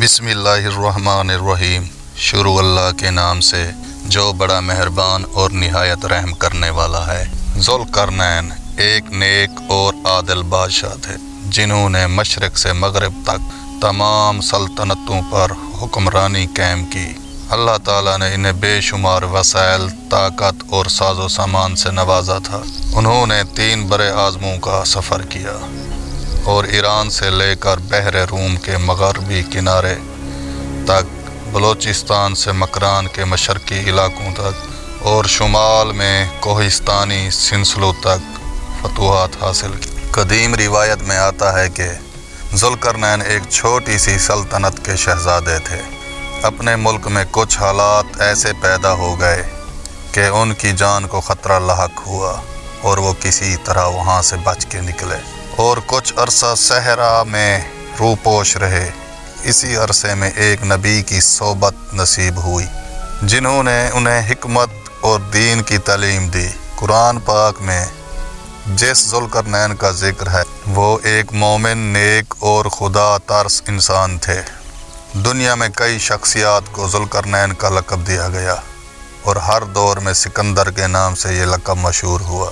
بسم اللہ الرحمن الرحیم۔ شروع اللہ کے نام سے جو بڑا مہربان اور نہایت رحم کرنے والا ہے۔ ذوالقرنین ایک نیک اور عادل بادشاہ تھے جنہوں نے مشرق سے مغرب تک تمام سلطنتوں پر حکمرانی قائم کی۔ اللہ تعالیٰ نے انہیں بے شمار وسائل، طاقت اور ساز و سامان سے نوازا تھا۔ انہوں نے 3 بر اعظموں کا سفر کیا اور ایران سے لے کر بحر روم کے مغربی کنارے تک، بلوچستان سے مکران کے مشرقی علاقوں تک اور شمال میں کوہستانی سلسلوں تک فتوحات حاصل کی۔ قدیم روایت میں آتا ہے کہ ذوالقرنین ایک چھوٹی سی سلطنت کے شہزادے تھے۔ اپنے ملک میں کچھ حالات ایسے پیدا ہو گئے کہ ان کی جان کو خطرہ لاحق ہوا اور وہ کسی طرح وہاں سے بچ کے نکلے اور کچھ عرصہ صحرا میں روپوش رہے۔ اسی عرصے میں ایک نبی کی صحبت نصیب ہوئی جنہوں نے انہیں حکمت اور دین کی تعلیم دی۔ قرآن پاک میں جس ذوالقرنین کا ذکر ہے وہ ایک مومن، نیک اور خدا ترس انسان تھے۔ دنیا میں کئی شخصیات کو ذوالقرنین کا لقب دیا گیا اور ہر دور میں سکندر کے نام سے یہ لقب مشہور ہوا۔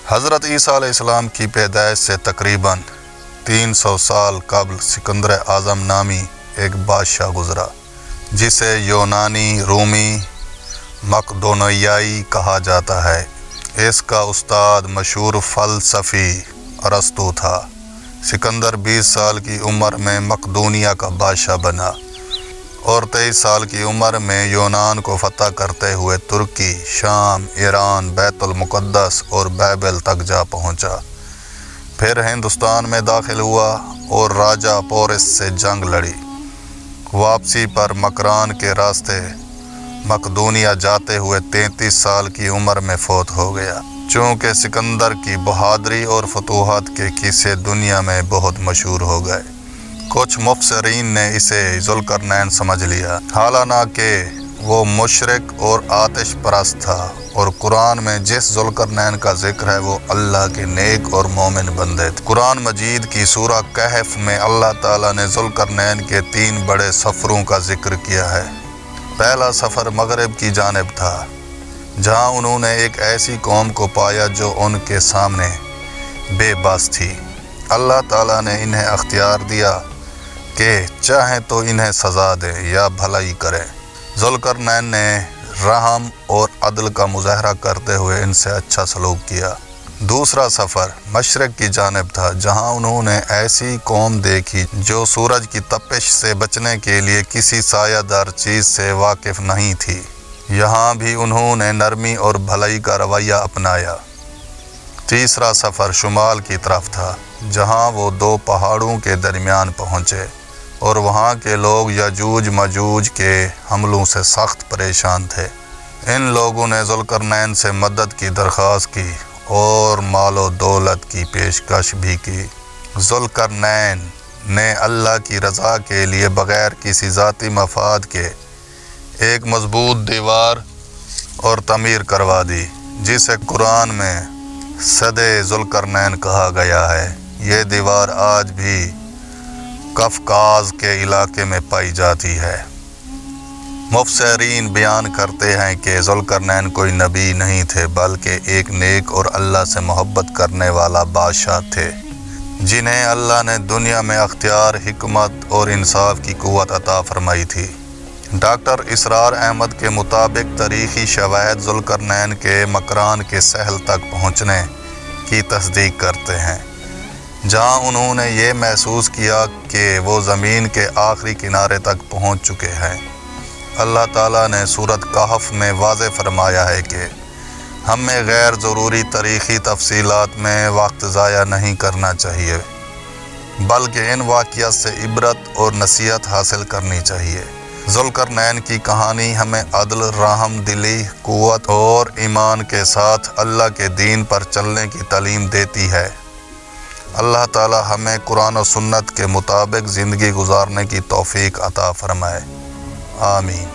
حضرت عیسیٰ علیہ السلام کی پیدائش سے تقریباً 300 سال قبل سکندر اعظم نامی ایک بادشاہ گزرا جسے یونانی، رومی، مقدونیائی کہا جاتا ہے۔ اس کا استاد مشہور فلسفی ارسطو تھا۔ سکندر 20 سال کی عمر میں مقدونیہ کا بادشاہ بنا اور 23 سال کی عمر میں یونان کو فتح کرتے ہوئے ترکی، شام، ایران، بیت المقدس اور بابل تک جا پہنچا۔ پھر ہندوستان میں داخل ہوا اور راجہ پورس سے جنگ لڑی۔ واپسی پر مکران کے راستے مقدونیہ جاتے ہوئے 33 سال کی عمر میں فوت ہو گیا۔ چونکہ سکندر کی بہادری اور فتوحات کے قصے دنیا میں بہت مشہور ہو گئے، کچھ مفسرین نے اسے ذوالقرنین سمجھ لیا، حالانکہ وہ مشرک اور آتش پرست تھا، اور قرآن میں جس ذوالقرنین کا ذکر ہے وہ اللہ کے نیک اور مومن بندے تھے۔ قرآن مجید کی سورہ کہف میں اللہ تعالیٰ نے ذوالقرنین کے 3 بڑے سفروں کا ذکر کیا ہے۔ پہلا سفر مغرب کی جانب تھا جہاں انہوں نے ایک ایسی قوم کو پایا جو ان کے سامنے بے بس تھی۔ اللہ تعالیٰ نے انہیں اختیار دیا کہ چاہیں تو انہیں سزا دے یا بھلائی کرے۔ ذوالقرنین نے رحم اور عدل کا مظاہرہ کرتے ہوئے ان سے اچھا سلوک کیا۔ دوسرا سفر مشرق کی جانب تھا جہاں انہوں نے ایسی قوم دیکھی جو سورج کی تپش سے بچنے کے لیے کسی سایہ دار چیز سے واقف نہیں تھی۔ یہاں بھی انہوں نے نرمی اور بھلائی کا رویہ اپنایا۔ تیسرا سفر شمال کی طرف تھا جہاں وہ 2 پہاڑوں کے درمیان پہنچے اور وہاں کے لوگ یاجوج ماجوج کے حملوں سے سخت پریشان تھے۔ ان لوگوں نے ذوالقرنین سے مدد کی درخواست کی اور مال و دولت کی پیشکش بھی کی۔ ذوالقرنین نے اللہ کی رضا کے لیے بغیر کسی ذاتی مفاد کے ایک مضبوط دیوار اور تعمیر کروا دی جسے قرآن میں سدِ ذوالقرنین کہا گیا ہے۔ یہ دیوار آج بھی قفقاز کے علاقے میں پائی جاتی ہے۔ مفسرین بیان کرتے ہیں کہ ذوالقرنین کوئی نبی نہیں تھے بلکہ ایک نیک اور اللہ سے محبت کرنے والا بادشاہ تھے جنہیں اللہ نے دنیا میں اختیار، حکمت اور انصاف کی قوت عطا فرمائی تھی۔ ڈاکٹر اسرار احمد کے مطابق تاریخی شواہد ذوالقرنین کے مکران کے ساحل تک پہنچنے کی تصدیق کرتے ہیں جہاں انہوں نے یہ محسوس کیا کہ وہ زمین کے آخری کنارے تک پہنچ چکے ہیں۔ اللہ تعالیٰ نے سورۃ کہف میں واضح فرمایا ہے کہ ہمیں غیر ضروری تاریخی تفصیلات میں وقت ضائع نہیں کرنا چاہیے بلکہ ان واقعات سے عبرت اور نصیحت حاصل کرنی چاہیے۔ ذوالقرنین کی کہانی ہمیں عدل، رحم دلی، قوت اور ایمان کے ساتھ اللہ کے دین پر چلنے کی تعلیم دیتی ہے۔ اللہ تعالی ہمیں قرآن و سنت کے مطابق زندگی گزارنے کی توفیق عطا فرمائے۔ آمین۔